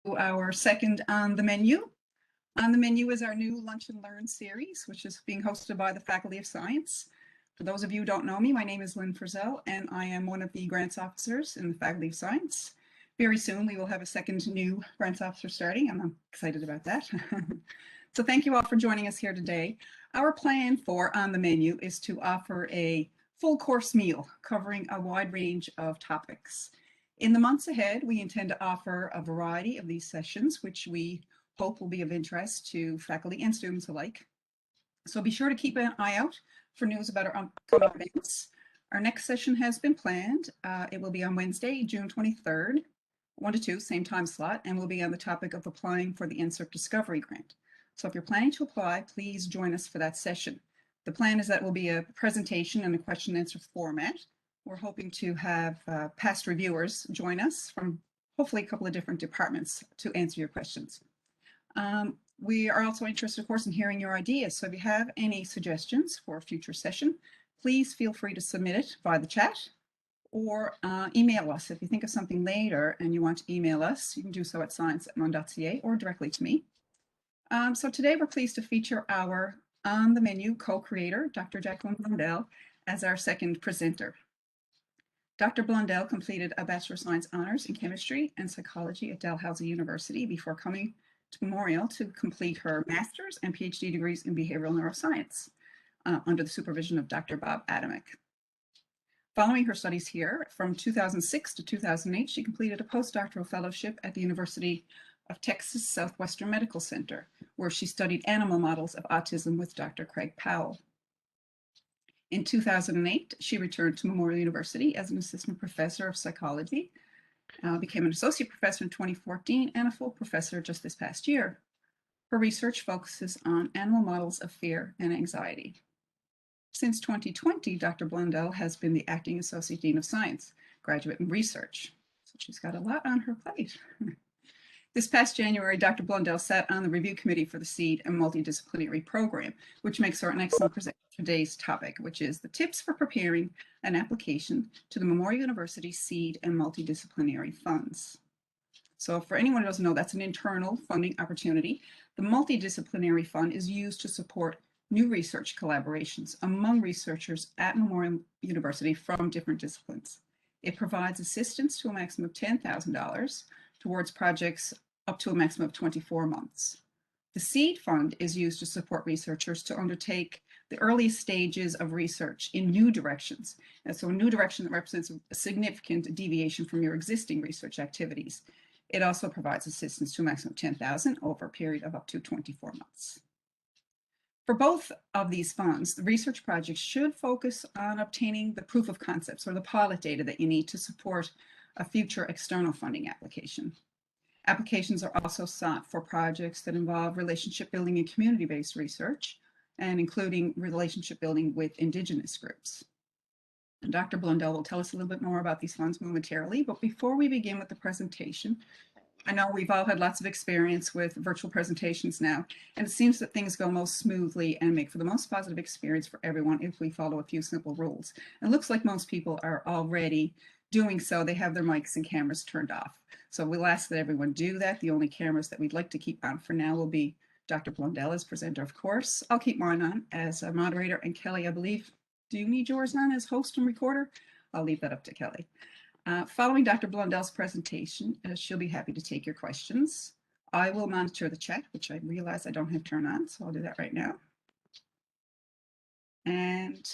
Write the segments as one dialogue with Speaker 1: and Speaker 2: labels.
Speaker 1: Our second on the menu. On the menu is our new Lunch and Learn series, which is being hosted by the Faculty of Science. For those of you who don't know me, my name is Lynn Frizzell, and I am one of the grants officers in the Faculty of Science. Very soon, we will have a second new grants officer starting, and I'm excited about that. So thank you all for joining us here today. Our plan for On the Menu is to offer a full course meal covering a wide range of topics. In the months ahead, we intend to offer a variety of these sessions, which we hope will be of interest to faculty and students alike. So be sure to keep an eye out for news about our upcoming events. Our next session has been planned. It will be on Wednesday, June 23rd, 1 to 2, same time slot, and will be on the topic of applying for the NSERC Discovery Grant. So if you're planning to apply, please join us for that session. The plan is that it will be a presentation and a question and answer format. We're hoping to have past reviewers join us from hopefully a couple of different departments to answer your questions. We are also interested, of course, in hearing your ideas. So if you have any suggestions for a future session, please feel free to submit it via the chat or email us. If you think of something later and you want to email us, you can do so at science@mun.ca or directly to me. So today we're pleased to feature our On the Menu co-creator, Dr. Jacqueline Blundell, as our second presenter. Dr. Blundell completed a Bachelor of Science Honors in Chemistry and Psychology at Dalhousie University before coming to Memorial to complete her Master's and PhD degrees in Behavioral Neuroscience under the supervision of Dr. Bob Adamek. Following her studies here, from 2006 to 2008, she completed a postdoctoral fellowship at the University of Texas Southwestern Medical Center, where she studied animal models of autism with Dr. Craig Powell. In 2008, she returned to Memorial University as an assistant professor of psychology, became an associate professor in 2014, and a full professor just this past year. Her research focuses on animal models of fear and anxiety. Since 2020, Dr. Blundell has been the acting associate dean of science, graduate in research. So she's got a lot on her plate. This past January, Dr. Blundell sat on the review committee for the SEED and Multidisciplinary program, which makes her an excellent presenter for today's topic, which is the tips for preparing an application to the Memorial University SEED and Multidisciplinary Funds. So for anyone who doesn't know, that's an internal funding opportunity. The Multidisciplinary Fund is used to support new research collaborations among researchers at Memorial University from different disciplines. It provides assistance to a maximum of $10,000 towards projects up to a maximum of 24 months. The SEED fund is used to support researchers to undertake the earliest stages of research in new directions. And so a new direction that represents a significant deviation from your existing research activities. It also provides assistance to a maximum of $10,000 over a period of up to 24 months. For both of these funds, the research projects should focus on obtaining the proof of concepts or the pilot data that you need to support a future external funding application. Applications are also sought for projects that involve relationship building and community-based research, and including relationship building with Indigenous groups. And Dr. Blundell will tell us a little bit more about these funds momentarily, but before we begin with the presentation, I know we've all had lots of experience with virtual presentations now, and it seems that things go most smoothly and make for the most positive experience for everyone if we follow a few simple rules. It looks like most people are already doing so. They have their mics and cameras turned off. So we'll ask that everyone do that. The only cameras that we'd like to keep on for now will be Dr. Blundell as presenter, of course. I'll keep mine on as a moderator, and Kelly, I believe, do you need yours on as host and recorder? I'll leave that up to Kelly. Following Dr. Blundell's presentation, she'll be happy to take your questions. I will monitor the chat, which I realize I don't have turned on, so I'll do that right now. And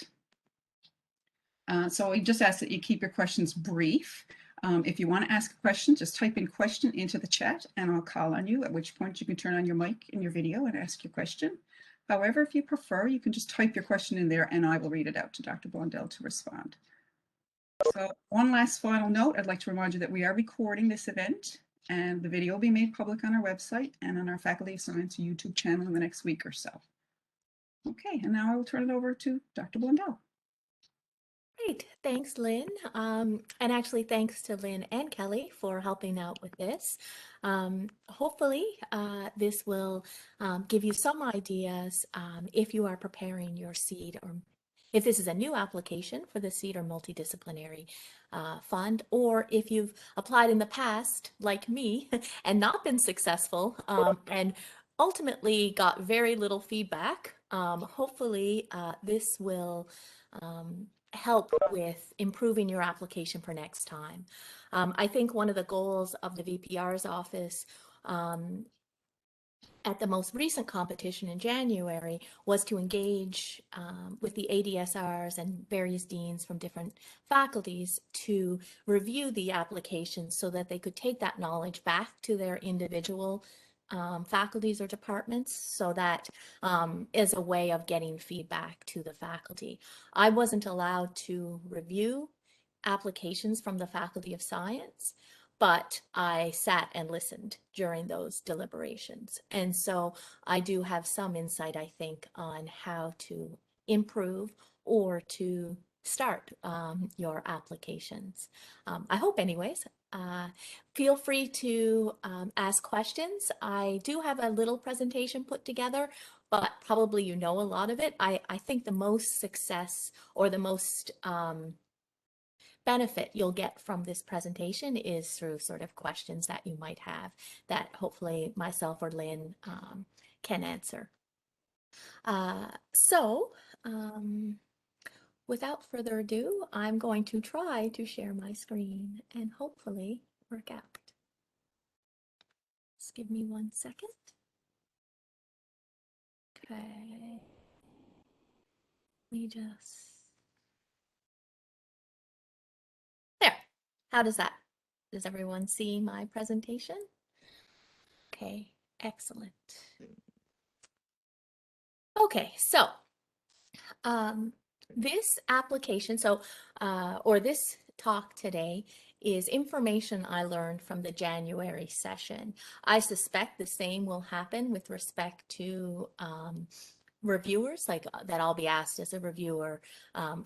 Speaker 1: so we just ask that you keep your questions brief. If you want to ask a question, just type in question into the chat and I'll call on you, at which point you can turn on your mic and your video and ask your question. However, if you prefer, you can just type your question in there and I will read it out to Dr. Blundell to respond. So one last final note, I'd like to remind you that we are recording this event and the video will be made public on our website and on our Faculty of Science YouTube channel in the next week or so. Okay, and now I will turn it over to Dr. Blundell.
Speaker 2: Great, thanks, Lynn. And actually, thanks to Lynn and Kelly for helping out with this. Hopefully, this will give you some ideas if you are preparing your SEED or If this is a new application for the Cedar Multidisciplinary Fund, or if you've applied in the past, like me, and not been successful, and ultimately got very little feedback, hopefully this will help with improving your application for next time. I think one of the goals of the VPR's office at the most recent competition in January was to engage with the ADSRs and various deans from different faculties to review the applications so that they could take that knowledge back to their individual faculties or departments, so that is a way of getting feedback to the faculty. I wasn't allowed to review applications from the Faculty of Science, but I sat and listened during those deliberations. And so I do have some insight, I think, on how to improve or to start your applications. I hope anyways. Feel free to ask questions. I do have a little presentation put together, but probably you know a lot of it. I think the most success or the most benefit you'll get from this presentation is through sort of questions that you might have that hopefully myself or Lynn can answer. Without further ado, I'm going to try to share my screen and hopefully work out. Just give me 1 second. Okay. Let me just... There. How does that? Does everyone see my presentation? Okay, excellent. Okay, so this application, or this talk today is information I learned from the January session. I suspect the same will happen with respect to reviewers, like that I'll be asked as a reviewer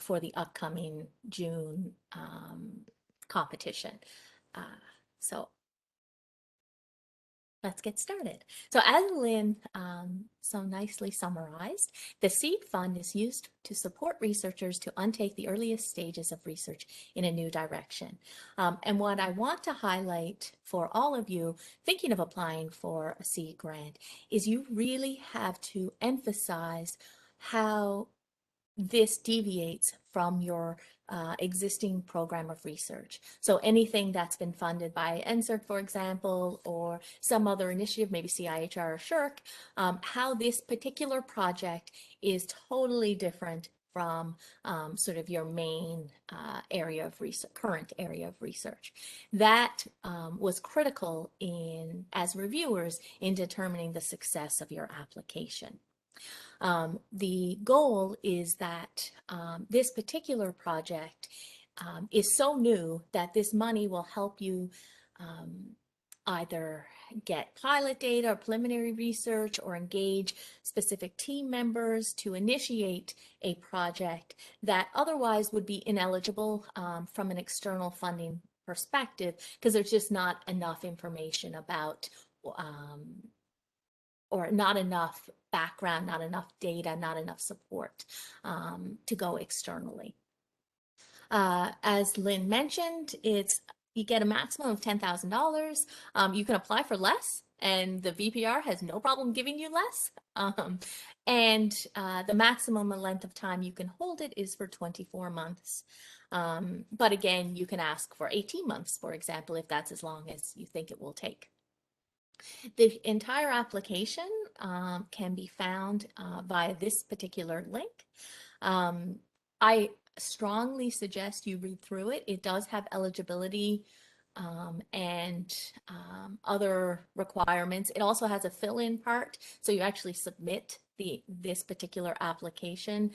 Speaker 2: for the upcoming June competition. So let's get started. So as Lynn so nicely summarized, the SEED Fund is used to support researchers to untake the earliest stages of research in a new direction. And what I want to highlight for all of you thinking of applying for a SEED grant is you really have to emphasize how this deviates from your existing program of research. So anything that's been funded by NSERC, for example, or some other initiative, maybe CIHR or SHRC, how this particular project is totally different from sort of your main area of research, current area of research. That was critical as reviewers in determining the success of your application. The goal is that this particular project is so new that this money will help you either get pilot data or preliminary research or engage specific team members to initiate a project that otherwise would be ineligible from an external funding perspective, because there's just not enough information about or not enough background, not enough data, not enough support to go externally. As Lynn mentioned, you get a maximum of $10,000. You can apply for less, and the VPR has no problem giving you less. The maximum length of time you can hold it is for 24 months. But again, you can ask for 18 months, for example, if that's as long as you think it will take. The entire application can be found via this particular link. I strongly suggest you read through it. It does have eligibility and other requirements. It also has a fill-in part, so you actually submit this particular application.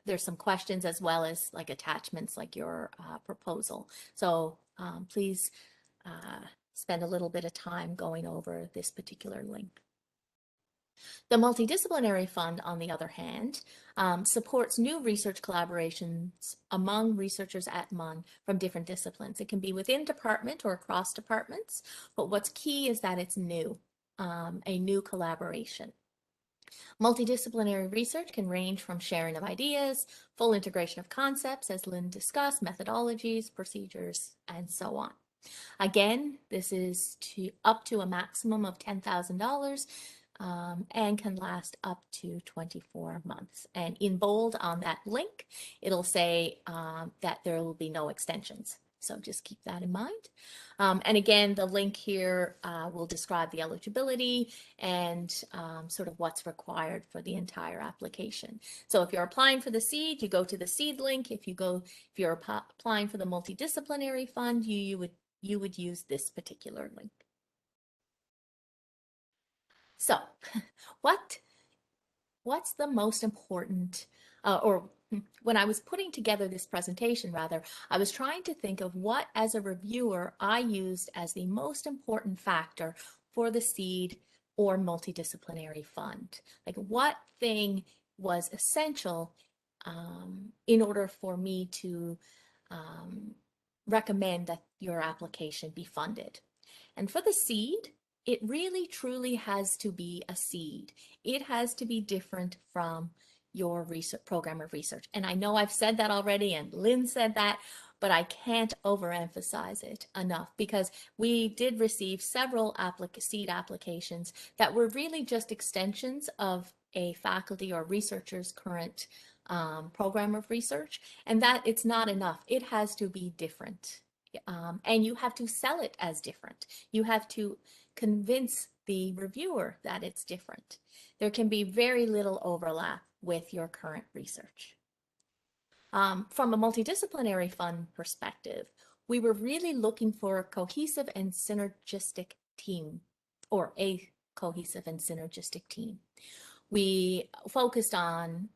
Speaker 2: There's some questions as well as like attachments like your proposal. So please spend a little bit of time going over this particular link. The Multidisciplinary Fund, on the other hand, supports new research collaborations among researchers at MUN from different disciplines. It can be within department or across departments, but what's key is that it's new, a new collaboration. Multidisciplinary research can range from sharing of ideas, full integration of concepts, as Lynn discussed, methodologies, procedures, and so on. Again, this is up to a maximum of $10,000 and can last up to 24 months. And in bold on that link, it'll say that there will be no extensions. So just keep that in mind. And again, the link here will describe the eligibility and sort of what's required for the entire application. So if you're applying for the seed, you go to the seed link. If you're applying for the multidisciplinary fund, you would use this particular link. So what's the most important, or when I was putting together this presentation, rather, I was trying to think of what, as a reviewer, I used as the most important factor for the seed or multidisciplinary fund. Like, what thing was essential in order for me to recommend that your application be funded. And for the seed, it really truly has to be a seed. It has to be different from your research program of research. And I know I've said that already, and Lynn said that, but I can't overemphasize it enough, because we did receive several seed applications that were really just extensions of a faculty or researcher's current program of research, and that it's not enough. It has to be different. And you have to sell it as different. You have to convince the reviewer that it's different. There can be very little overlap with your current research. From a multidisciplinary fund perspective, we were really looking for a cohesive and synergistic team, or a cohesive and synergistic team. We focused on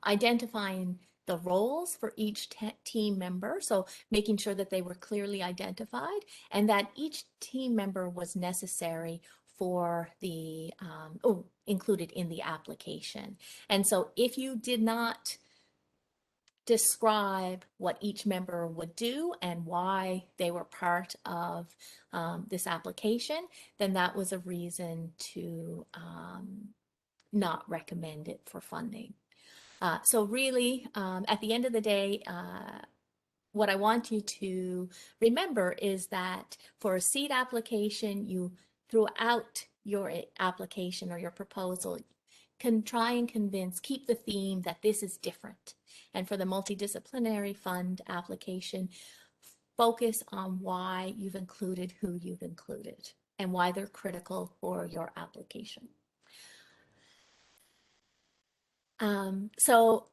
Speaker 2: identifying the roles for each team member, so making sure that they were clearly identified and that each team member was necessary for the included in the application. And so if you did not describe what each member would do and why they were part of this application, then that was a reason to not recommend it for funding. So really, at the end of the day, what I want you to remember is that for a seed application, you, throughout your application or your proposal, can try and keep the theme that this is different. And for the multidisciplinary fund application, focus on why you've included who you've included and why they're critical for your application. So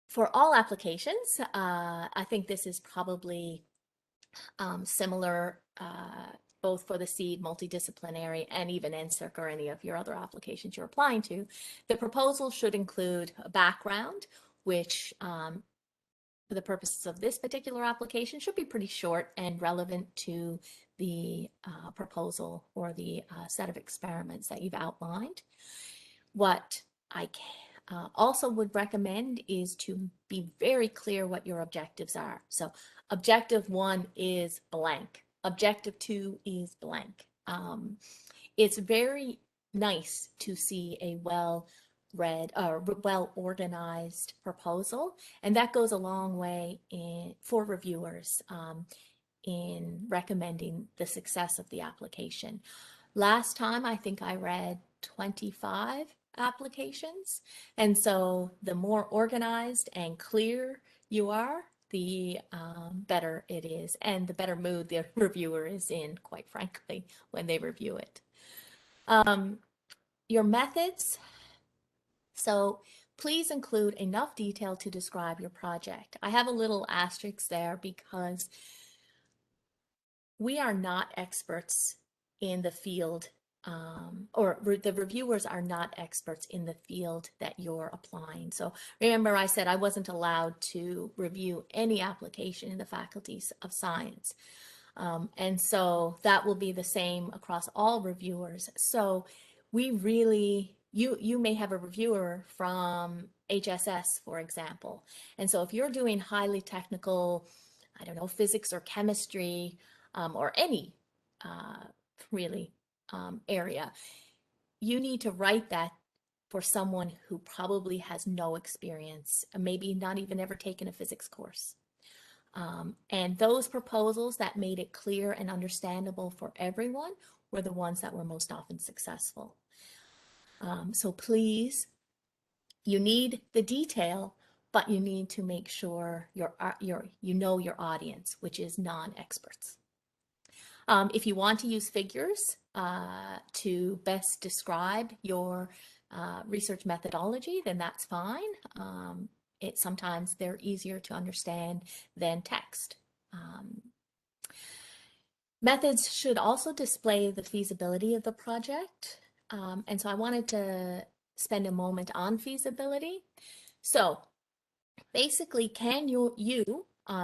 Speaker 2: for all applications, I think this is probably similar both for the seed, multidisciplinary, and even NSERC or any of your other applications you're applying to. The proposal should include a background, which for the purposes of this particular application should be pretty short and relevant to the proposal or the set of experiments that you've outlined. What I also would recommend is to be very clear what your objectives are. So objective 1 is blank. Objective 2 is blank. It's very nice to see a well-read or well-organized proposal, and that goes a long way for reviewers in recommending the success of the application. Last time, I think I read 25 applications. And so the more organized and clear you are, the better it is, and the better mood the reviewer is in, quite frankly, when they review it. Your methods. So please include enough detail to describe your project. I have a little asterisk there because we are not experts in the field, or the reviewers are not experts in the field that you're applying. So remember, I said I wasn't allowed to review any application in the faculties of science. And so that will be the same across all reviewers. So we really, you may have a reviewer from HSS, for example. And so if you're doing highly technical, I don't know, physics or chemistry, or any really area, you need to write that for someone who probably has no experience, maybe not even ever taken a physics course. And those proposals that made it clear and understandable for everyone were the ones that were most often successful. So please, you need the detail, but you need to make sure you know your audience, which is non-experts. If you want to use figures to best describe your research methodology, then that's fine. Sometimes they're easier to understand than text. Methods should also display the feasibility of the project. And so I wanted to spend a moment on feasibility. So basically, can you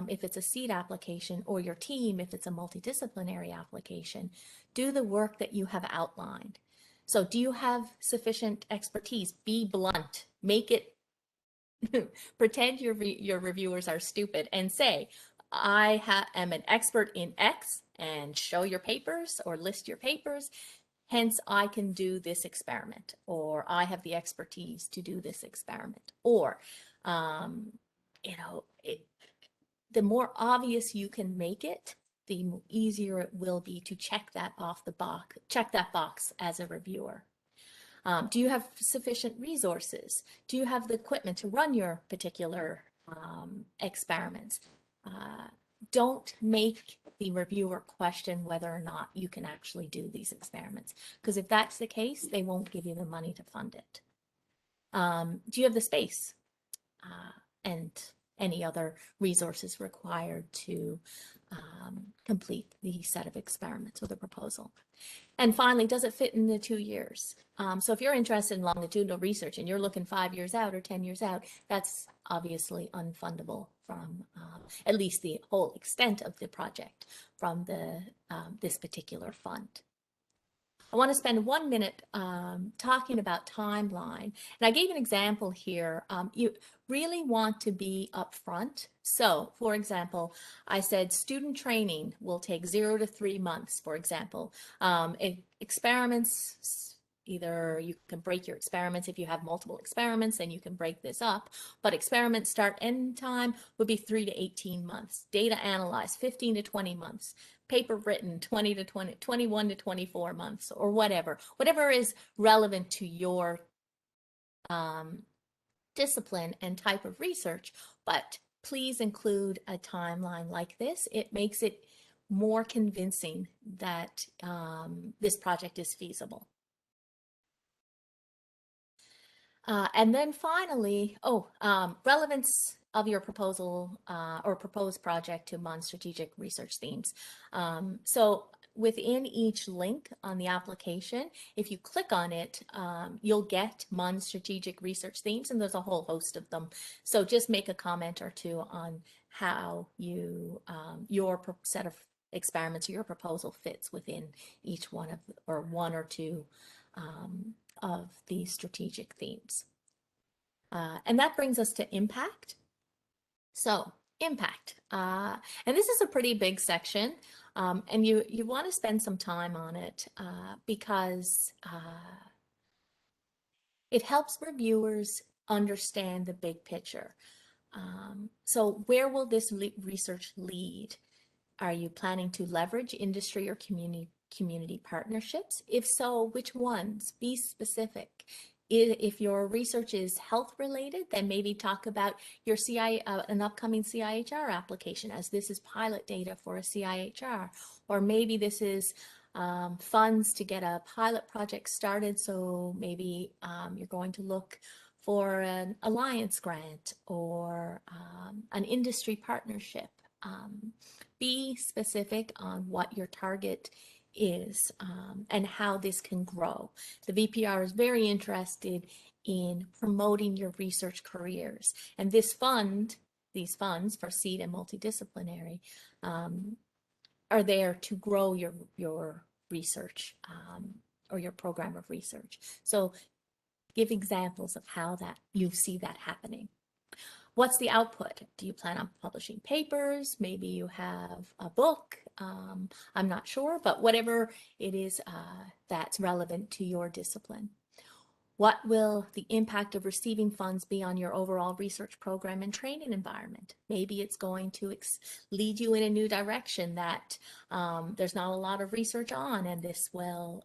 Speaker 2: if it's a seed application, or your team, if it's a multidisciplinary application, do the work that you have outlined? So do you have sufficient expertise? Be blunt, make it, pretend your reviewers are stupid and say, I am an expert in X, and show your papers or list your papers. Hence, I can do this experiment, or I have the expertise to do this experiment. Or, you know, the more obvious you can make it, the easier it will be to check that box as a reviewer. Do you have sufficient resources? Do you have the equipment to run your particular experiments? Don't make the reviewer question whether or not you can actually do these experiments, because if that's the case, they won't give you the money to fund it. Do you have the space and any other resources required to complete the set of experiments or the proposal? And finally, does it fit in the 2 years? So if you're interested in longitudinal research and you're looking 5 years out or 10 years out, that's obviously unfundable from at least the whole extent of the project from this particular fund. I want to spend 1 minute talking about timeline. And I gave an example here. You really want to be upfront. So, for example, I said student training will take 0 to 3 months, for example. Experiments, either you can break your experiments. If you have multiple experiments, then you can break this up. But experiment start end time would be 3 to 18 months. Data analyzed, 15 to 20 months. Paper written, 21 to 24 months, or whatever is relevant to your discipline and type of research. But please include a timeline like this. It makes it more convincing that this project is feasible. And then finally, relevance of your proposal or proposed project to MUN strategic research themes. So within each link on the application, if you click on it, you'll get MUN strategic research themes, and there's a whole host of them. So just make a comment or two on how you your set of experiments or your proposal fits within each one of, or one or two of these strategic themes. And that brings us to impact. So impact, and this is a pretty big section, and you want to spend some time on it because it helps reviewers understand the big picture. So where will this research lead? Are you planning to leverage industry or community partnerships? If so, which ones? Be specific. If your research is health related, then maybe talk about your an upcoming CIHR application, as this is pilot data for a CIHR, or maybe this is funds to get a pilot project started. So maybe you're going to look for an alliance grant or an industry partnership. Be specific on what your target is and how this can grow. The VPR is very interested in promoting your research careers, and these funds for seed and multidisciplinary are there to grow your research or your program of research. So give examples of how that you see that happening. What's the output? Do you plan on publishing papers? Maybe you have a book. I'm not sure, but whatever it is that's relevant to your discipline. What will the impact of receiving funds be on your overall research program and training environment? Maybe it's going to lead you in a new direction that there's not a lot of research on, and this will,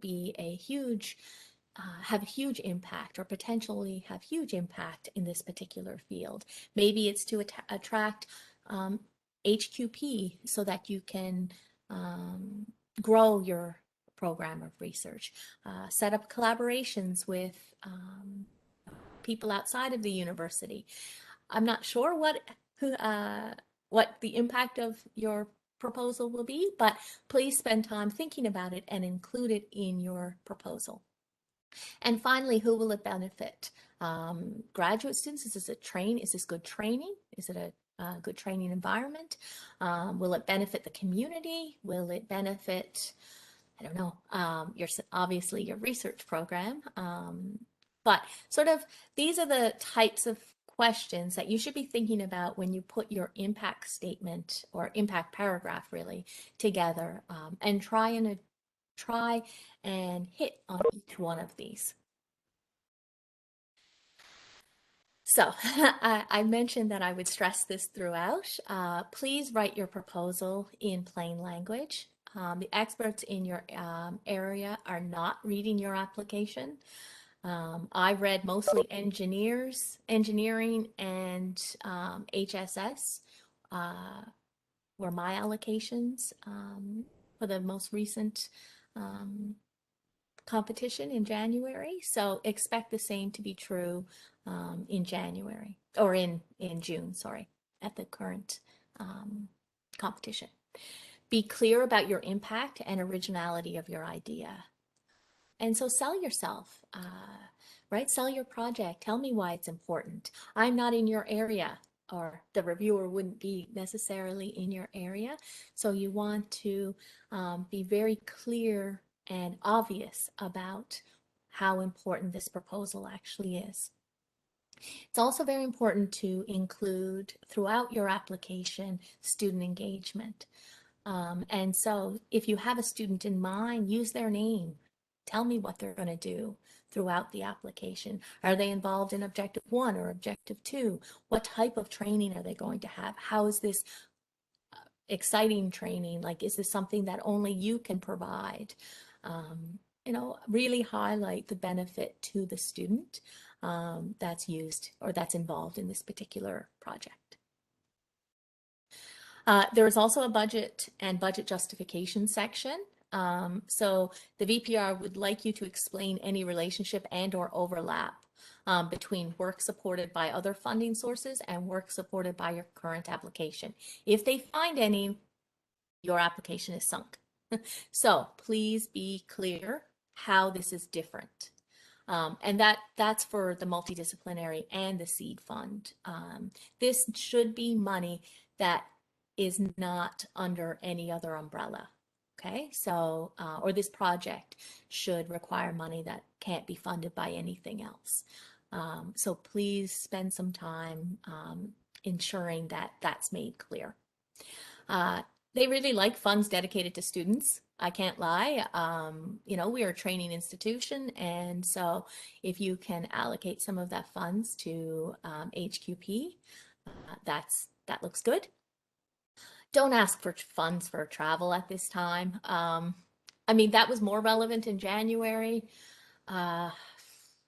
Speaker 2: be a huge, have a huge impact, or potentially have huge impact in this particular field. Maybe it's to attract HQP so that you can grow your program of research, set up collaborations with people outside of the university. I'm not sure what the impact of your proposal will be, but please spend time thinking about it and include it in your proposal. And finally, who will it benefit? Graduate students, is this good training? Is it a good training environment? Will it benefit the community? Will it benefit, I don't know, obviously your research program? But sort of these are the types of questions that you should be thinking about when you put your impact statement or impact paragraph really together, and try and hit on each one of these. So I mentioned that I would stress this throughout. Please write your proposal in plain language. The experts in your area are not reading your application. I read mostly engineering and HSS were my allocations for the most recent competition in January. So expect the same to be true in January, or in June, sorry, at the current competition. Be clear about your impact and originality of your idea. And so sell yourself, right? Sell your project. Tell me why it's important. I'm not in your area, or the reviewer wouldn't be necessarily in your area. So you want to be very clear and obvious about how important this proposal actually is. It's also very important to include throughout your application student engagement. And so if you have a student in mind, use their name. Tell me what they're going to do throughout the application. Are they involved in Objective 1 or Objective 2? What type of training are they going to have? How is this exciting training? Like, is this something that only you can provide? Really highlight the benefit to the student that's used or that's involved in this particular project. There is also a budget and budget justification section. So the VPR would like you to explain any relationship and or overlap between work supported by other funding sources and work supported by your current application. If they find any, your application is sunk. So please be clear how this is different. And that's for the multidisciplinary and the seed fund. This should be money that is not under any other umbrella. Okay, so, or this project should require money that can't be funded by anything else. So please spend some time ensuring that that's made clear. They really like funds dedicated to students. I can't lie. We are a training institution, and so if you can allocate some of that funds to HQP, that looks good. Don't ask for funds for travel at this time. That was more relevant in January.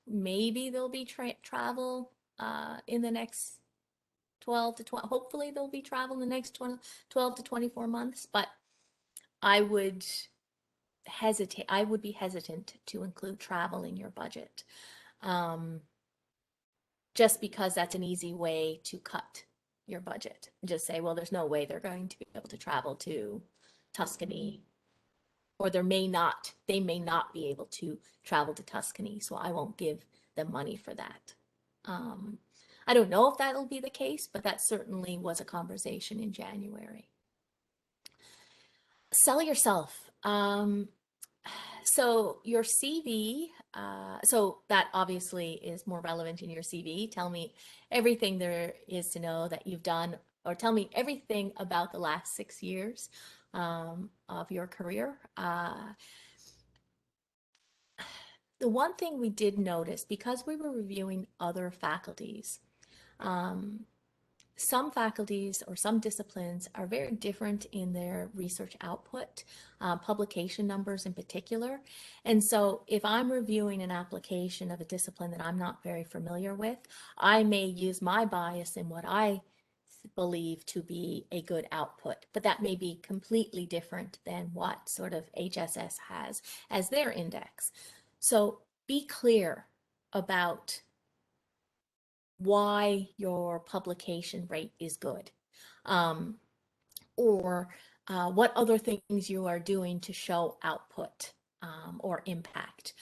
Speaker 2: Maybe there'll be travel in the next 12 to 12. Hopefully there'll be travel in the next 12 to 24 months, but I would be hesitant to include travel in your budget, just because that's an easy way to cut your budget. Just say, well, there's no way they're going to be able to travel to Tuscany, or they may not be able to travel to Tuscany, so I won't give them money for that. I don't know if that'll be the case, but that certainly was a conversation in January. Sell yourself. So your CV, so that obviously is more relevant in your CV. Tell me everything there is to know that you've done, or tell me everything about the last 6 years of your career. the one thing we did notice, because we were reviewing other faculties, some faculties or some disciplines are very different in their research output, publication numbers in particular. And so if I'm reviewing an application of a discipline that I'm not very familiar with, I may use my bias in what I believe to be a good output, but that may be completely different than what sort of HSS has as their index. So be clear about why your publication rate is good, or what other things you are doing to show output or impact.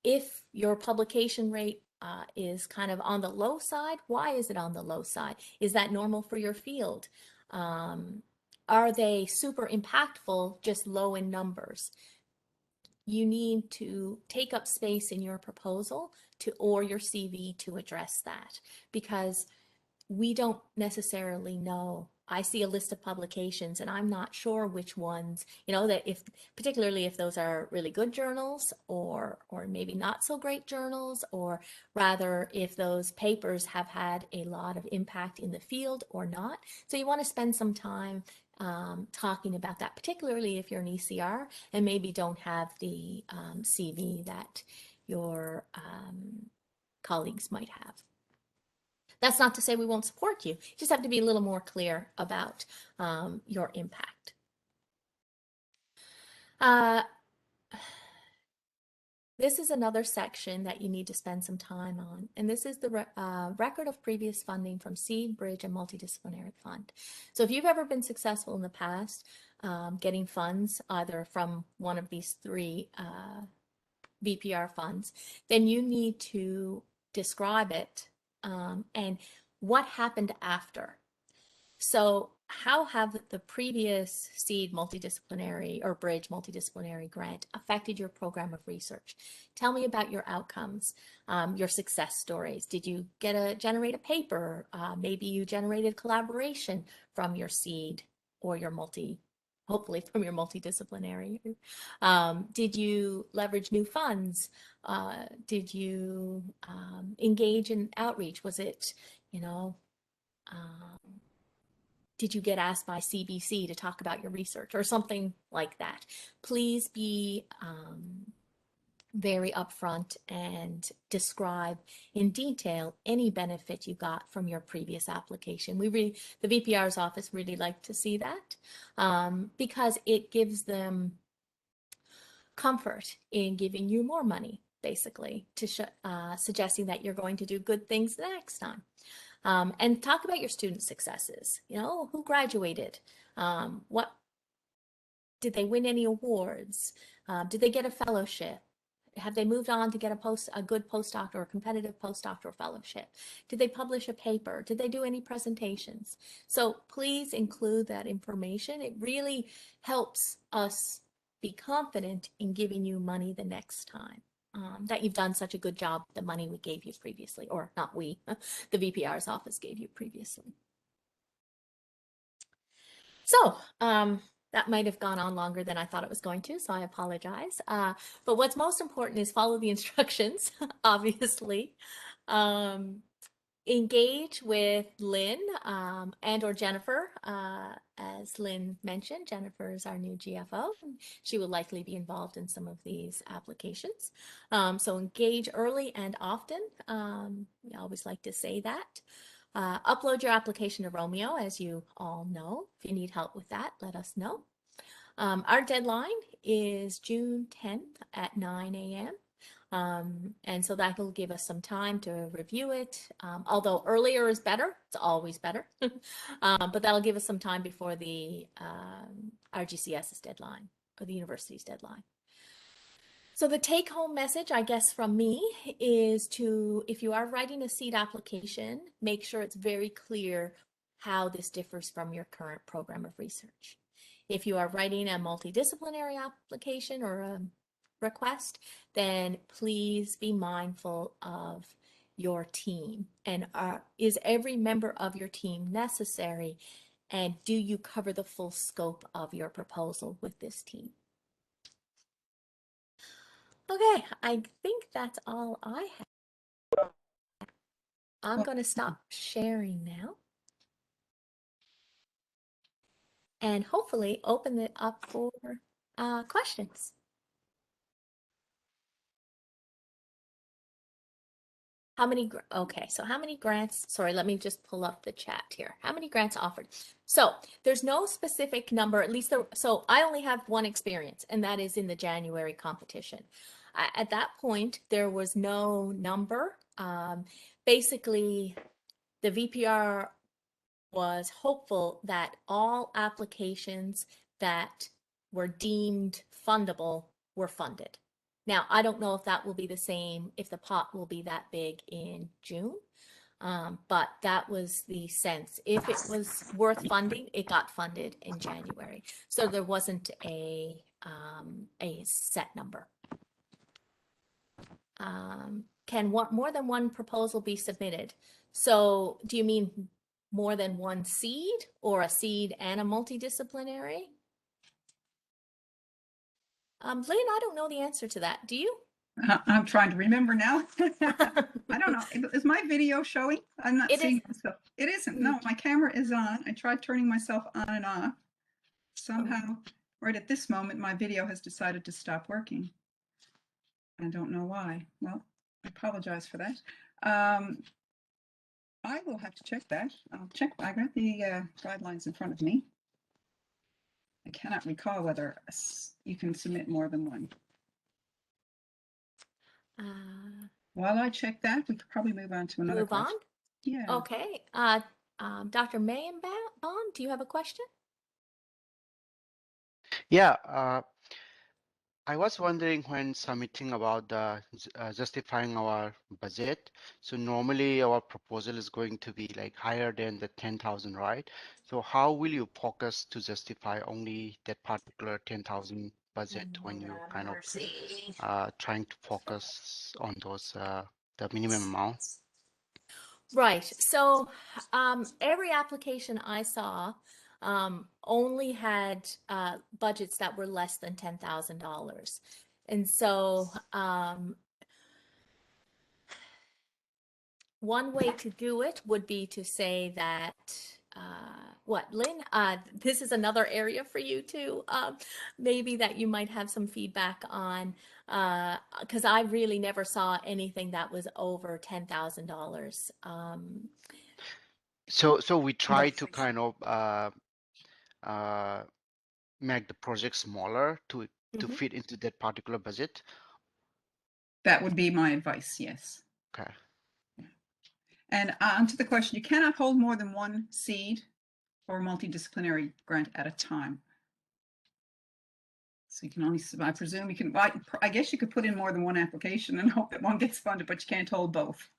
Speaker 2: If your publication rate is kind of on the low side, why is it on the low side? Is that normal for your field? Are they super impactful, just low in numbers? You need to take up space in your proposal or your CV to address that, because we don't necessarily know. I see a list of publications and I'm not sure which ones, that particularly if those are really good journals or maybe not so great journals, or rather if those papers have had a lot of impact in the field or not. So you want to spend some time talking about that, particularly if you're an ECR and maybe don't have the CV that your colleagues might have. That's not to say we won't support you. You just have to be a little more clear about your impact. This is another section that you need to spend some time on, and this is the record of previous funding from Seed, Bridge, and Multidisciplinary Fund. So if you've ever been successful in the past getting funds either from one of these three VPR funds, then you need to describe it and what happened after. So how have the previous Seed Multidisciplinary or Bridge Multidisciplinary grant affected your program of research? Tell me about your outcomes, your success stories. Did you generate a paper? Maybe you generated collaboration from your Seed or your hopefully from your multidisciplinary. Did you leverage new funds? Did you engage in outreach? Was it, did you get asked by CBC to talk about your research or something like that? Please be very upfront and describe in detail any benefit you got from your previous application. The VPR's office really like to see that because it gives them comfort in giving you more money, basically, to suggesting that you're going to do good things the next time. And talk about your student successes. Who graduated? What did they win any awards? Did they get a fellowship? Have they moved on to get a good postdoctoral or competitive postdoctoral fellowship? Did they publish a paper? Did they do any presentations? So please include that information. It really helps us be confident in giving you money the next time. That you've done such a good job with the money we gave you previously, or not we, the VPR's office gave you previously. So that might have gone on longer than I thought it was going to, so I apologize. But what's most important is follow the instructions, obviously. Engage with Lynn and or Jennifer. As Lynn mentioned, Jennifer is our new GFO. And she will likely be involved in some of these applications. So engage early and often. We always like to say that. Upload your application to Romeo, as you all know. If you need help with that, let us know. Our deadline is June 10th at 9 a.m. And so that will give us some time to review it. Although earlier is better, it's always better. But that'll give us some time before the RGCS's deadline or the university's deadline. So the take-home message, I guess, from me is if you are writing a seed application, make sure it's very clear how this differs from your current program of research. If you are writing a multidisciplinary application or a request, then please be mindful of your team. And is every member of your team necessary? And do you cover the full scope of your proposal with this team? Okay, I think that's all I have. I'm
Speaker 1: Well,
Speaker 2: going to stop sharing now and hopefully open it up for questions. Okay, so how many grants, sorry, let me just pull up the chat here. How many grants offered? So there's no specific number, at least so I only have one experience, and that is in the January competition. At that point, there was no number. Basically, the VPR was hopeful that all applications that were deemed fundable were funded. Now, I don't know if that will be the same, if the pot will be that big in June, but that was the sense. If it was worth funding, it got funded in January. So there wasn't a set number. Can more than one proposal be submitted? So do you mean more than one seed or a seed and a multidisciplinary? Lynn, I don't know the answer to that. Do you?
Speaker 1: I'm trying to remember now. I don't know. Is my video showing? I'm not seeing myself. It isn't. No, my camera is on. I tried turning myself on and off. Somehow, right at this moment, my video has decided to stop working. I don't know why. Well, I apologize for that. I will have to check that. I'll check. I got the guidelines in front of me. I cannot recall whether you can submit more than one. While I check that, we could probably move on to another question.
Speaker 2: Move on?
Speaker 1: Yeah.
Speaker 2: Okay. Dr. Mayim Bond, do you have a question?
Speaker 3: Yeah, I was wondering when submitting about the justifying our budget. So normally our proposal is going to be like higher than the 10,000, right? So how will you focus to justify only that particular 10,000 budget when you kind of trying to focus on those the minimum amount?
Speaker 2: Right. So every application I saw only had budgets that were less than $10,000. And so one way to do it would be to say that, what, Lynn, this is another area for you too, maybe that you might have some feedback on, because I really never saw anything that was over $10,000.
Speaker 3: So we try to kind of make the project smaller to fit into that particular budget.
Speaker 1: That would be my advice, yes.
Speaker 3: Okay.
Speaker 1: And onto the question, you cannot hold more than one seed or multidisciplinary grant at a time. So you can only, I presume you can, I guess you could put in more than one application and hope that one gets funded, but you can't hold both.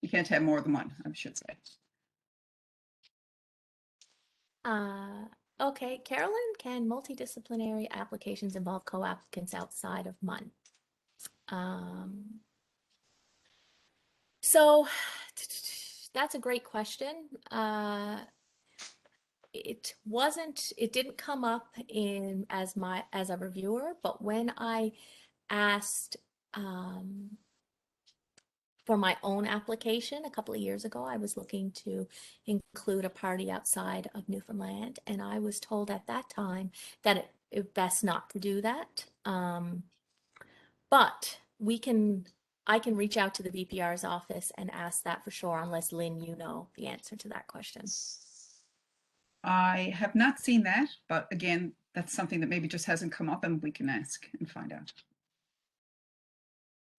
Speaker 1: You can't have more than one, I should say.
Speaker 2: Okay, Carolyn, can multidisciplinary applications involve co-applicants outside of MUN? So that's a great question. It didn't come up as a reviewer, but when I asked for my own application a couple of years ago, I was looking to include a party outside of Newfoundland, and I was told at that time that it best not to do that. But I can reach out to the VPR's office and ask that for sure, unless Lynn, you know the answer to that question.
Speaker 1: I have not seen that, but again, that's something that maybe just hasn't come up and we can ask and find out.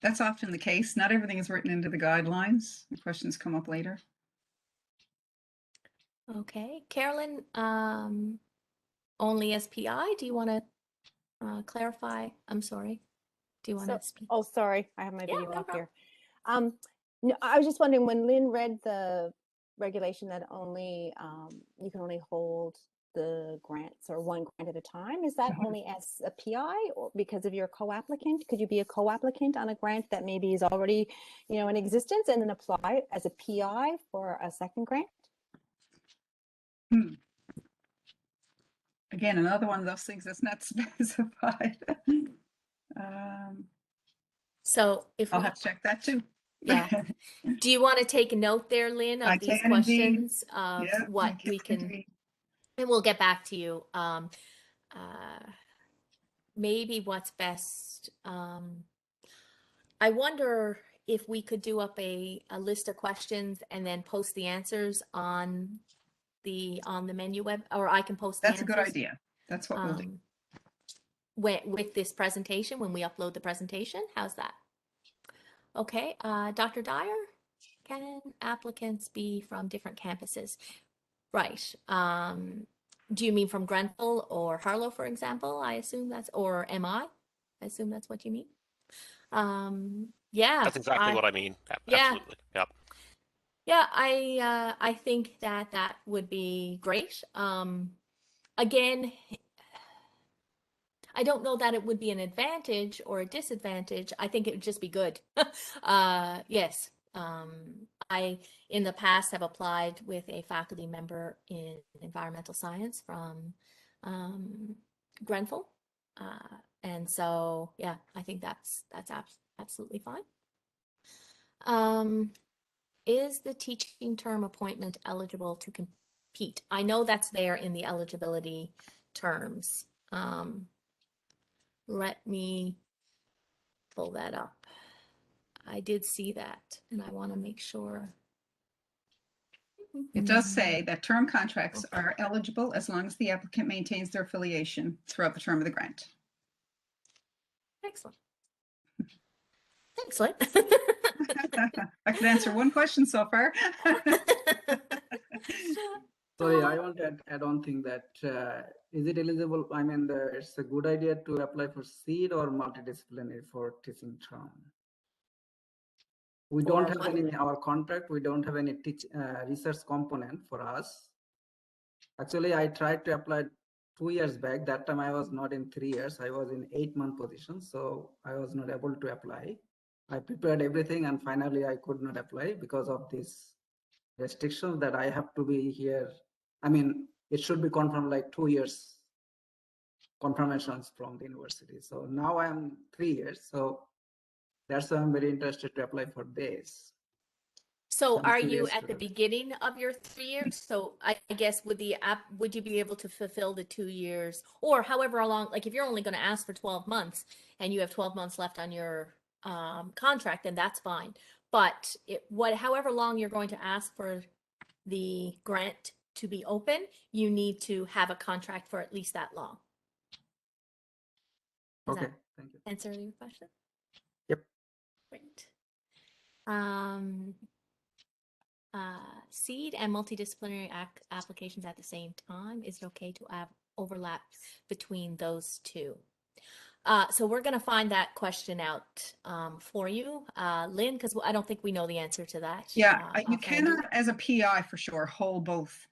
Speaker 1: That's often the case. Not everything is written into the guidelines. The questions come up later.
Speaker 2: Okay, Carolyn, only SPI. Do you want to clarify? I'm sorry. Do you want to speak?
Speaker 4: Oh, sorry. I have my video off here. No, I was just wondering, when Lynn read the regulation that only you can only hold the grants or one grant at a time, is that only as a PI or because of your co-applicant? Could you be a co-applicant on a grant that maybe is already, in existence and then apply as a PI for a second grant?
Speaker 1: Again, another one of those things that's not specified.
Speaker 2: So if
Speaker 1: I'll
Speaker 2: we,
Speaker 1: have to check that too.
Speaker 2: yeah. Do you want to take a note there, Lynn,
Speaker 1: I
Speaker 2: of these
Speaker 1: can indeed.
Speaker 2: questions of
Speaker 1: Yeah,
Speaker 2: what
Speaker 1: I can
Speaker 2: we can,
Speaker 1: indeed.
Speaker 2: and we'll get back to you. Maybe what's best. I wonder if we could do up a list of questions and then post the answers on the menu web, or I can post the
Speaker 1: That's a
Speaker 2: answers.
Speaker 1: good idea. That's what we'll do.
Speaker 2: With this presentation, when we upload the presentation. How's that? Okay, Dr. Dyer, can applicants be from different campuses? Right. Do you mean from Grenfell or Harlow, for example? I assume that's, or MI? I assume that's what you mean. Yeah.
Speaker 5: That's exactly what I mean.
Speaker 2: Yeah.
Speaker 5: Absolutely. Yep.
Speaker 2: Yeah, I think that would be great. Again, I don't know that it would be an advantage or a disadvantage. I think it would just be good. Yes. I, in the past, have applied with a faculty member in environmental science from Grenfell. And so, yeah, I think that's absolutely fine. Is the teaching term appointment eligible to compete? I know that's there in the eligibility terms. Let me pull that up. I did see that, and I want to make sure.
Speaker 1: It does say that term contracts are eligible as long as the applicant maintains their affiliation throughout the term of the grant.
Speaker 2: Excellent. Excellent.
Speaker 1: I could answer one question so far.
Speaker 6: Sorry, I want to add on thing that is it eligible? I mean, it's a good idea to apply for seed or multidisciplinary for teaching term. We don't have any in our contract. We don't have any research component for us. Actually, I tried to apply 2 years back. That time I was not in 3 years. I was in 8-month position, so I was not able to apply. I prepared everything, and finally I could not apply because of this restrictions that I have to be here. I mean, it should be confirmed like 2 years confirmations from the university. So now I am 3 years. So that's why I'm very interested to apply for this.
Speaker 2: So
Speaker 6: I'm
Speaker 2: are you
Speaker 6: curious
Speaker 2: at
Speaker 6: to
Speaker 2: the
Speaker 6: do.
Speaker 2: beginning of your 3 years? So I guess would the app, would you be able to fulfill the 2 years or however long, like if you're only going to ask for 12 months and you have 12 months left on your contract, then that's fine. But however long you're going to ask for the grant to be open, you need to have a contract for at least that long. Does
Speaker 6: Okay,
Speaker 2: that
Speaker 6: thank you.
Speaker 2: answer your question?
Speaker 6: Yep.
Speaker 2: Great. Seed and multidisciplinary applications at the same time. Is it okay to have overlap between those two? So we're going to find that question out for you, Lynn, because I don't think we know the answer to that.
Speaker 1: Yeah, you
Speaker 2: offhand.
Speaker 1: cannot, as a PI for sure, hold both.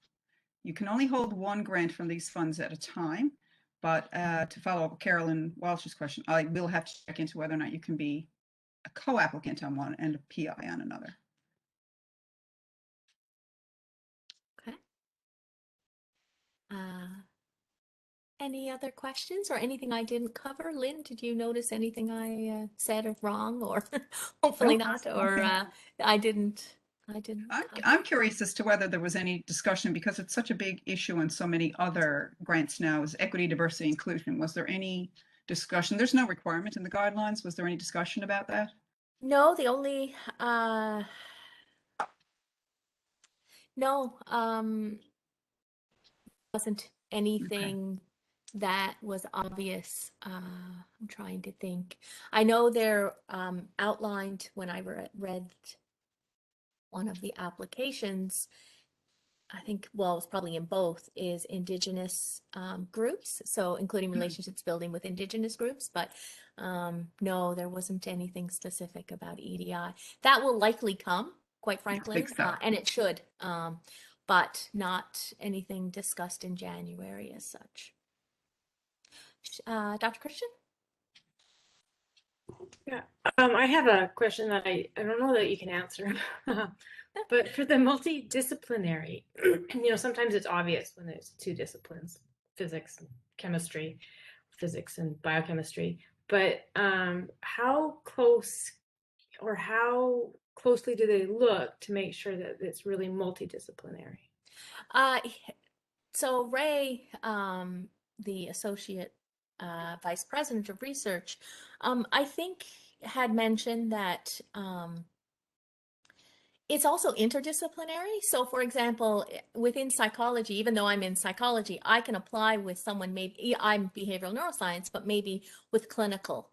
Speaker 1: You can only hold one grant from these funds at a time. But to follow up Carolyn Walsh's question, I will have to check into whether or not you can be a co-applicant on one and a PI on another.
Speaker 2: Okay. Any other questions or anything I didn't cover? Lynn, did you notice anything I said or wrong, or hopefully
Speaker 1: No,
Speaker 2: not, or I didn't
Speaker 1: I'm curious as to whether there was any discussion, because it's such a big issue in so many other grants now, is equity, diversity, inclusion. Was there any discussion? There's no requirement in the guidelines. Was there any discussion about that?
Speaker 2: No, the only no, wasn't anything that was obvious. I'm trying to think. I know they're outlined when I read one of the applications. I think, well, it's probably in both, is Indigenous groups, so including relationships building with Indigenous groups, but no, there wasn't anything specific about EDI. That will likely come, quite frankly,
Speaker 1: think so.
Speaker 2: and it should, but not anything discussed in January as such. Dr. Christian?
Speaker 7: Yeah, I have a question that I don't know that you can answer, but for the multidisciplinary, sometimes it's obvious when there's two disciplines, physics and chemistry, physics and biochemistry, but how close or how closely do they look to make sure that it's really multidisciplinary?
Speaker 2: So Ray, the associate vice president of research, I think had mentioned that it's also interdisciplinary. So for example, within psychology, even though I'm in psychology, I can apply with someone, maybe I'm behavioral neuroscience, but maybe with clinical.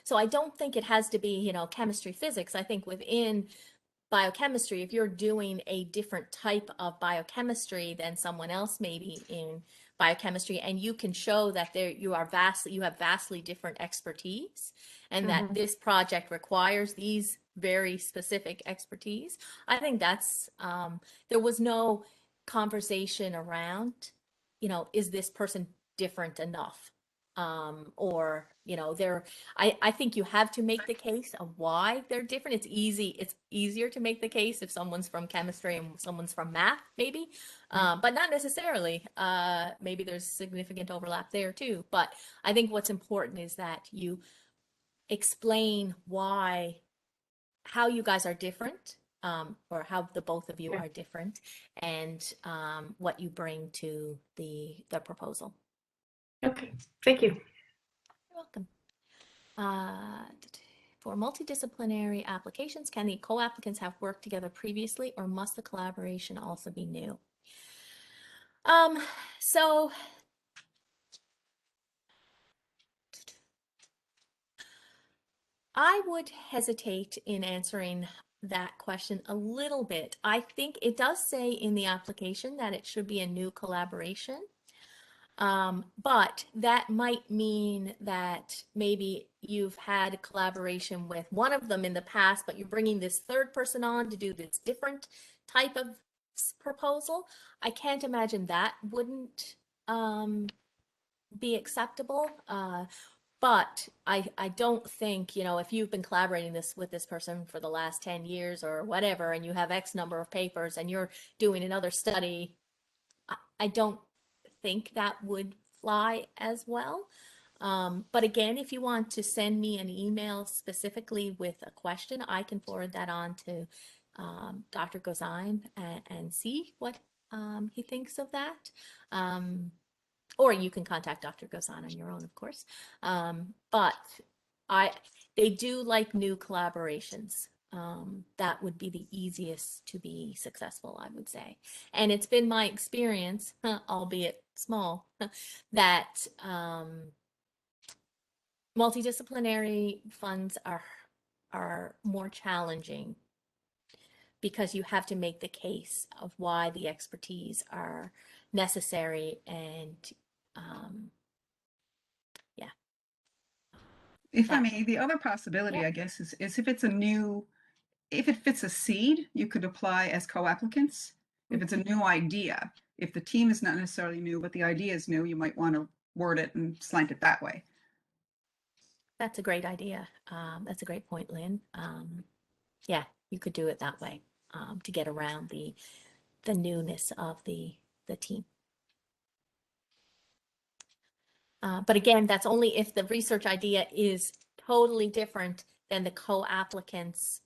Speaker 2: So I don't think it has to be, you know, chemistry, physics. I think within biochemistry, if you're doing a different type of biochemistry than someone else maybe in biochemistry, and you can show that you have vastly different expertise, and that this project requires these very specific expertise, I think that's there was no conversation around, you know, is this person different enough? Or, you know, I think you have to make the case of why they're different. It's easier to make the case if someone's from chemistry and someone's from math, maybe, but not necessarily. Maybe there's significant overlap there too. But I think what's important is that you explain how you guys are different, or how the both of you are different, and what you bring to the proposal.
Speaker 7: Okay, thank you.
Speaker 2: You're welcome. For multidisciplinary applications, can the co-applicants have worked together previously, or must the collaboration also be new? So I would hesitate in answering that question a little bit. I think it does say in the application that it should be a new collaboration. But that might mean that maybe you've had a collaboration with one of them in the past, but you're bringing this third person on to do this different type of proposal. I can't imagine that wouldn't be acceptable. But I don't think, you know, if you've been collaborating with this person for the last 10 years or whatever, and you have X number of papers and you're doing another study, I don't think that would fly as well. But again, if you want to send me an email specifically with a question, I can forward that on to Dr. Gozine and see what he thinks of that. Or you can contact Dr. Gozine on your own, of course. But they do like new collaborations. That would be the easiest to be successful, I would say. And it's been my experience, albeit small, that multidisciplinary funds are more challenging because you have to make the case of why the expertise are necessary, and yeah.
Speaker 1: If I may, the other possibility,
Speaker 2: Yeah.
Speaker 1: I guess, is if it's if it fits a seed, you could apply as co-applicants. If it's a new idea, if the team is not necessarily new, but the idea is new, you might want to word it and slant it that way.
Speaker 2: That's a great idea. That's a great point, Lynn. Yeah, you could do it that way to get around the newness of the team. But again, that's only if the research idea is totally different than the co-applicant's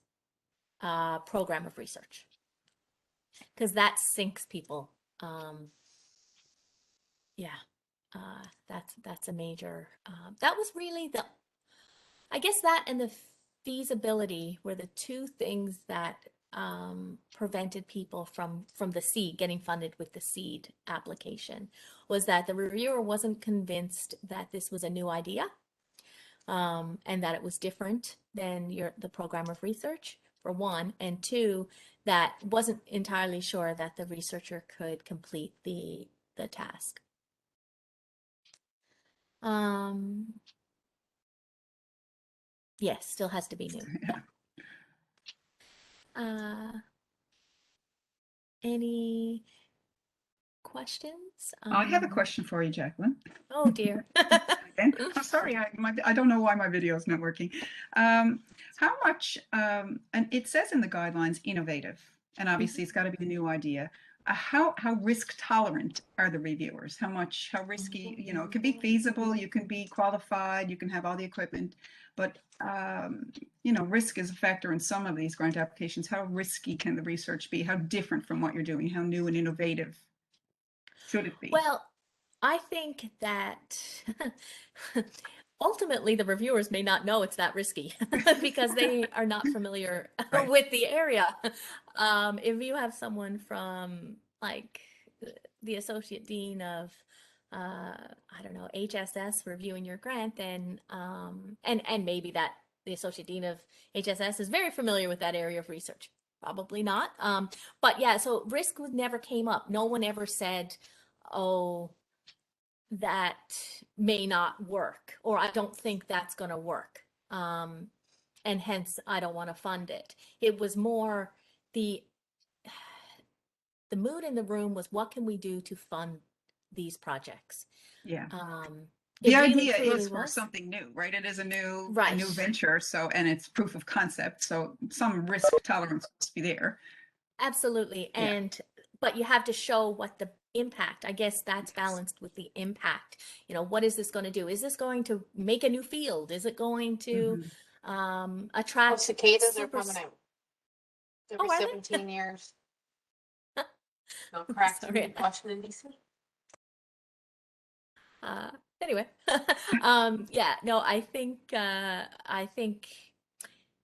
Speaker 2: program of research, because that sinks people. Yeah, that's a major. That was really I guess that and the feasibility were the two things that prevented people from the seed, getting funded with the seed application, was that the reviewer wasn't convinced that this was a new idea, and that it was different than the program of research, for one, and two, that wasn't entirely sure that the researcher could complete the task. Yes, still has to be new. Yeah. Any questions?
Speaker 1: I have a question for you, Jacqueline.
Speaker 2: Oh dear.
Speaker 1: I'm sorry, I don't know why my video is not working. How much, and it says in the guidelines, innovative, and obviously it's got to be a new idea. how risk tolerant are the reviewers? How risky, you know, it can be feasible, you can be qualified, you can have all the equipment, but you know, risk is a factor in some of these grant applications. How risky can the research be? How different from what you're doing? How new and innovative should it be?
Speaker 2: Well, I think that ultimately the reviewers may not know it's that risky because they are not familiar
Speaker 1: Right.
Speaker 2: with the area. If you have someone from like the associate dean of I don't know, HSS reviewing your grant, then and maybe that the associate dean of HSS is very familiar with that area of research. Probably not. But yeah, so risk never came up. No one ever said, oh, that may not work, or I don't think that's going to work. And hence I don't want to fund it. It was more the mood in the room was, what can we do to fund these projects?
Speaker 1: Yeah.
Speaker 2: It
Speaker 1: The
Speaker 2: really,
Speaker 1: idea
Speaker 2: truly
Speaker 1: is for
Speaker 2: was.
Speaker 1: something new, right? It is a new
Speaker 2: Right.
Speaker 1: venture, so, and it's proof of concept, so some risk tolerance must be there.
Speaker 2: Absolutely.
Speaker 1: Yeah.
Speaker 2: And but you have to show what the impact, I guess that's balanced with the impact. You know, what is this going to do? Is this going to make a new field? Is it going to attract
Speaker 5: cicadas are
Speaker 2: super
Speaker 5: coming out every
Speaker 2: Oh, are they?
Speaker 5: 17 years. No cracks
Speaker 2: Sorry.
Speaker 5: in Washington, D.C.
Speaker 2: Anyway, yeah, no, I think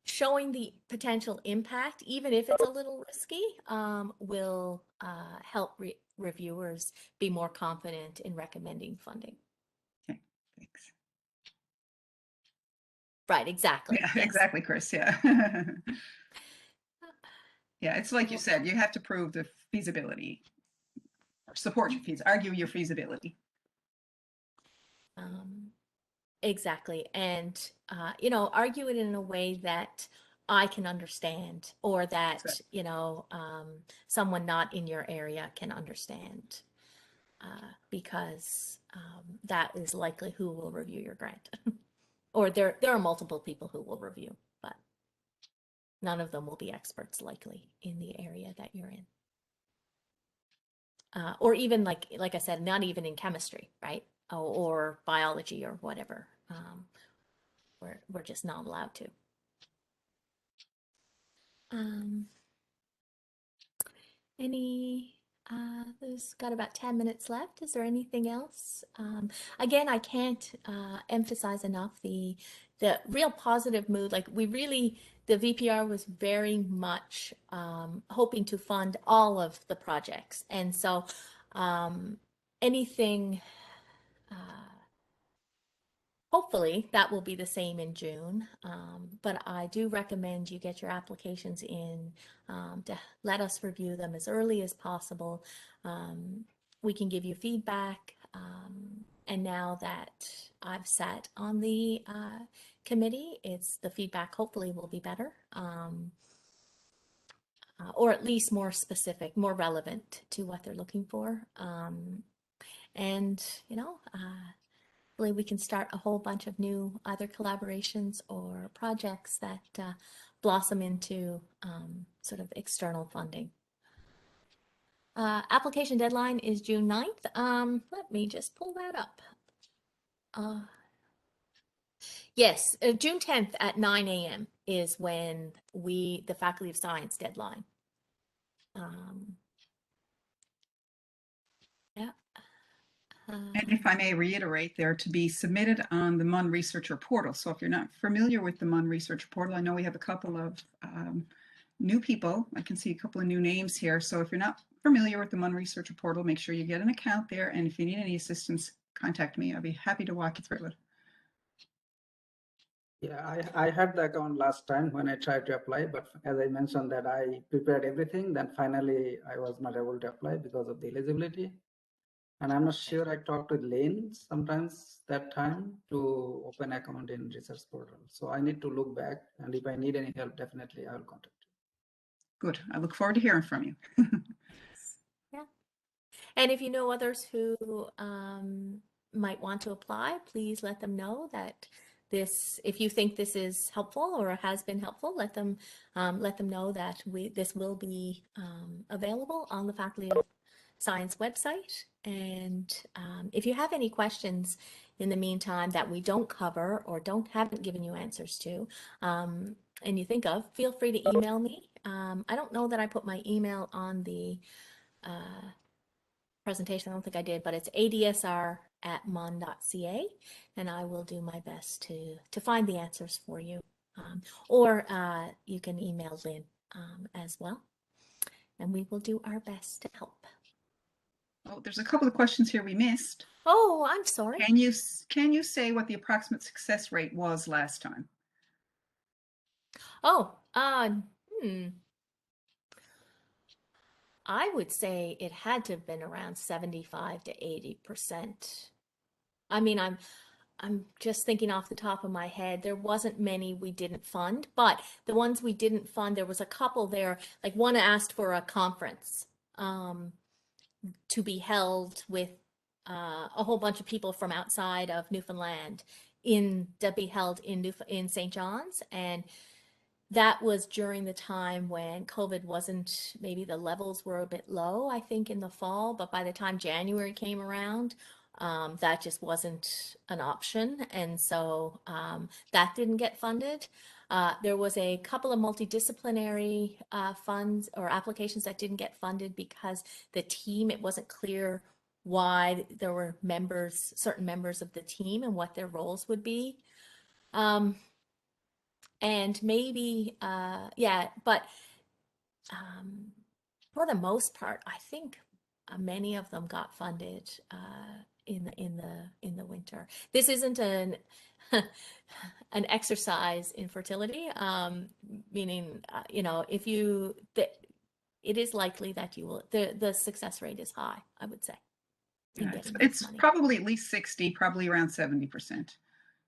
Speaker 2: showing the potential impact, even if it's a little risky, will help reviewers be more confident in recommending funding.
Speaker 1: Okay, thanks.
Speaker 2: Right, exactly.
Speaker 1: Yeah,
Speaker 2: Yes.
Speaker 1: exactly, Chris. Yeah. Yeah, it's like you said, you have to prove the feasibility or support your argue your feasibility.
Speaker 2: Exactly. And, you know, argue it in a way that I can understand, or that,
Speaker 1: Exactly.
Speaker 2: you know, someone not in your area can understand, because that is likely who will review your grant. Or there are multiple people who will review, but none of them will be experts likely in the area that you're in. Or even like I said, not even in chemistry, right? Or biology or whatever. We're just not allowed to. There's got about 10 minutes left. Is there anything else? Again, I can't emphasize enough the real positive mood. Like the VPR was very much hoping to fund all of the projects. And so anything, hopefully that will be the same in June, but I do recommend you get your applications in to let us review them as early as possible. We can give you feedback, and now that I've sat on the committee, the feedback hopefully will be better, or at least more specific, more relevant to what they're looking for. And, you know, hopefully we can start a whole bunch of new either collaborations or projects that blossom into sort of external funding. Application deadline is June 9th. Let me just pull that up. Yes, June 10th at 9 a.m. is when the Faculty of Science deadline. Yeah.
Speaker 1: And if I may reiterate, they're to be submitted on the MUN Researcher Portal. So if you're not familiar with the MUN Researcher Portal, I know we have a couple of new people. I can see a couple of new names here. So if you're not familiar with the MUN Researcher Portal, make sure you get an account there. And if you need any assistance, contact me. I'll be happy to walk you through it.
Speaker 6: Yeah, I had the account last time when I tried to apply, but as I mentioned that I prepared everything, then finally I was not able to apply because of the eligibility. And I'm not sure, I talked with Lane sometimes that time to open account in research portal. So I need to look back, and if I need any help, definitely I will contact you.
Speaker 1: Good. I look forward to hearing from you.
Speaker 2: Yeah. And if you know others who might want to apply, please let them know that if you think this is helpful or has been helpful, let them know that this will be available on the Faculty of Science website. And if you have any questions in the meantime that we don't cover or haven't given you answers to, and you think of, feel free to email me. I don't know that I put my email on the presentation. I don't think I did, but it's adsr@mun.ca, and I will do my best to find the answers for you. Or you can email Lynn as well, and we will do our best to help.
Speaker 1: Oh, there's a couple of questions here we missed.
Speaker 2: Oh, I'm sorry.
Speaker 1: Can you say what the approximate success rate was last time?
Speaker 2: Oh, I would say it had to have been around 75 to 80%. I mean, I'm just thinking off the top of my head, there wasn't many we didn't fund, but the ones we didn't fund, there was a couple there, like one asked for a conference to be held with a whole bunch of people from outside of Newfoundland to be held in St. John's, and that was during the time when COVID wasn't, maybe the levels were a bit low, I think, in the fall, but by the time January came around, that just wasn't an option. And so that didn't get funded. There was a couple of multidisciplinary funds or applications that didn't get funded because the team, it wasn't clear why there were certain members of the team and what their roles would be. And maybe, yeah, but for the most part, I think many of them got funded in the winter. This isn't an exercise in fertility, meaning if it is likely that you will. The success rate is high, I would say.
Speaker 1: Yeah, it's probably at least 60, probably around 70%.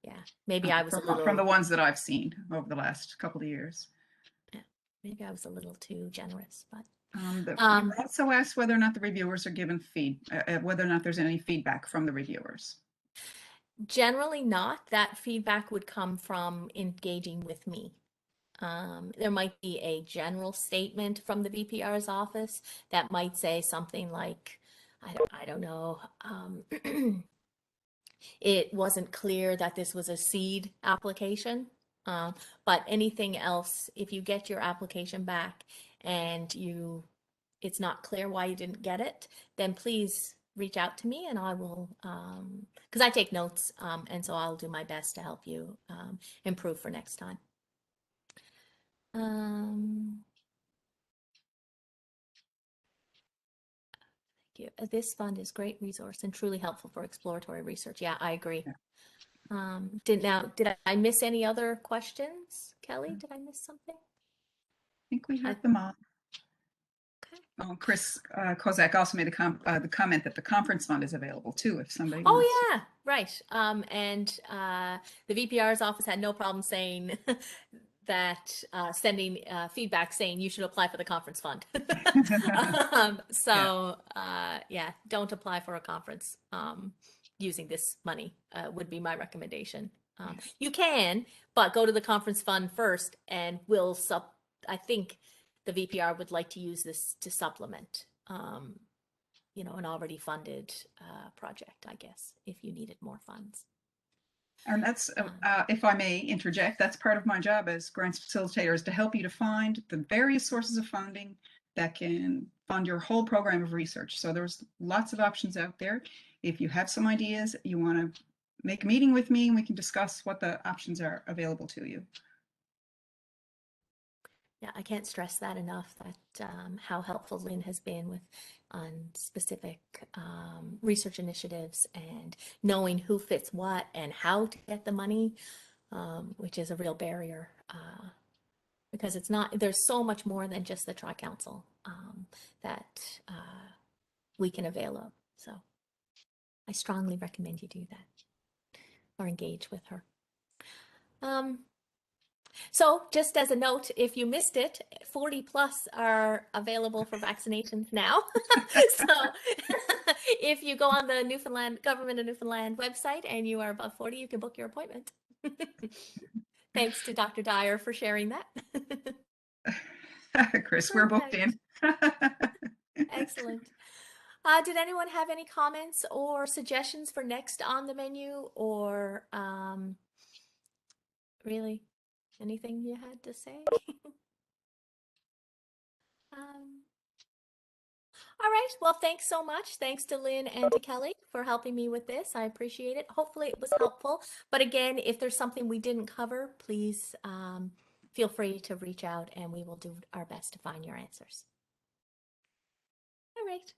Speaker 2: Yeah, maybe I was
Speaker 1: from the ones that I've seen over the last couple of years.
Speaker 2: Yeah, maybe I was a little too generous, but.
Speaker 1: You also asked whether or not the reviewers are given whether or not there's any feedback from the reviewers.
Speaker 2: Generally not. That feedback would come from engaging with me. There might be a general statement from the VPR's office that might say something like, I don't know, it wasn't clear that this was a seed application, but anything else, if you get your application back and it's not clear why you didn't get it, then please reach out to me and I will, because I take notes, and so I'll do my best to help you improve for next time. Thank you. This fund is great resource and truly helpful for exploratory research. Yeah, I agree. Yeah. Did I miss any other questions, Kelly? Did I miss something?
Speaker 1: I think we have them all.
Speaker 2: Okay.
Speaker 1: Oh, Chris Kozak also made the comment that the conference fund is available too, if somebody
Speaker 2: Oh
Speaker 1: wants
Speaker 2: yeah, right. And the VPR's office had no problem saying that, sending feedback saying you should apply for the conference fund. Yeah, don't apply for a conference using this money would be my recommendation. You can, but go to the conference fund first, and I think the VPR would like to use this to supplement, an already funded project, I guess, if you needed more funds.
Speaker 1: And that's, if I may interject, that's part of my job as grants facilitator, is to help you to find the various sources of funding that can fund your whole program of research. So there's lots of options out there. If you have some ideas, you want to make a meeting with me and we can discuss what the options are available to you.
Speaker 2: Yeah, I can't stress that enough, that how helpful Lynn has been on specific research initiatives and knowing who fits what and how to get the money, which is a real barrier because there's so much more than just the Tri-Council that we can avail of. So I strongly recommend you do that or engage with her. So just as a note, if you missed it, 40 plus are available for vaccinations now. So if you go on the Government of Newfoundland website and you are above 40, you can book your appointment. Thanks to Dr. Dyer for sharing that.
Speaker 1: Chris, we're booked in.
Speaker 2: Excellent. Did anyone have any comments or suggestions for next on the menu, or really anything you had to say? All right. Well, thanks so much. Thanks to Lynn and to Kelly for helping me with this. I appreciate it. Hopefully it was helpful. But again, if there's something we didn't cover, please feel free to reach out and we will do our best to find your answers. All right.